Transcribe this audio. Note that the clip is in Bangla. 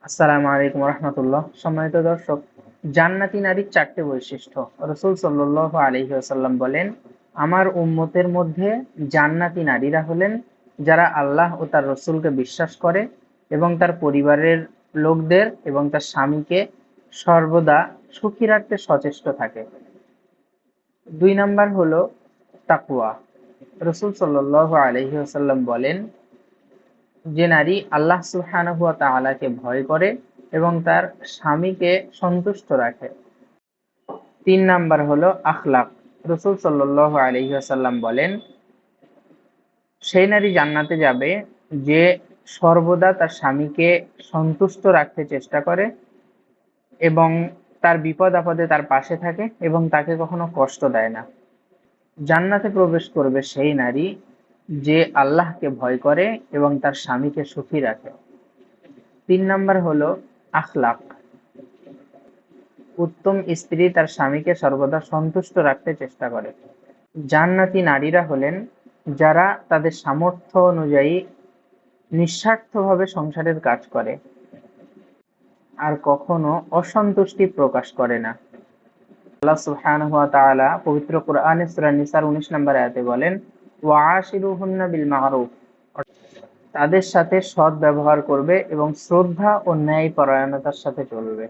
আসসালামু আলাইকুম রহমতুল্লাহ। সম্মানিত দর্শক, জান্নাতি নারীর চারটে বৈশিষ্ট্য। রাসূল সাল্লাল্লাহু আলাইহি ওয়াসাল্লাম বলেন, আমার উম্মতের মধ্যে জান্নাতি নারীরা হলেন যারা আল্লাহ ও তার রসুলকে বিশ্বাস করে এবং তার পরিবারের লোকদের এবং তার স্বামীকে সর্বদা সুখী রাখতে সচেষ্ট থাকে। 2 নাম্বার হলো তাকওয়া। রাসূল সাল্লাল্লাহু আলাইহি ওয়াসাল্লাম বলেন, যে নারী আল্লাহ সুবহানাহু ওয়া তাআলাকে ভয় করে এবং তার স্বামীকে সন্তুষ্ট রাখে। 3 নাম্বার হলো আখলাক। রাসূল সাল্লাল্লাহু আলাইহি ওয়াসাল্লাম বলেন, সেই নারী জান্নাতে যাবে যে সর্বদা তার স্বামীকে সন্তুষ্ট রাখতে চেষ্টা করে এবং তার বিপদ আপদে তার পাশে থাকে এবং তাকে কখনো কষ্ট দেয় না। জান্নাতে প্রবেশ করবে সেই নারী যে আল্লাহকে ভয় করে এবং তার স্বামীকে সুখী রাখে। 3 নাম্বার হলো আখলাক। উত্তম স্ত্রী তার স্বামীকে সর্বদা সন্তুষ্ট রাখতে চেষ্টা করে। জান্নাতি নারীরা হলেন যারা তাদের সামর্থ্য অনুযায়ী নিঃস্বার্থভাবে সংসারের কাজ করে আর কখনো অসন্তুষ্টি প্রকাশ করে না। আল্লাহ সুবহানাহু ওয়া তাআলা পবিত্র কোরআনে সূরা নিসার 19 নম্বর আয়াতে বলেন, ওয়াশিরুহুন্না বিল মা'রুফ, তাদের সাথে সৎ ব্যবহার করবে এবং শ্রদ্ধা ও ন্যায় পরায়ণতার সাথে চলবে।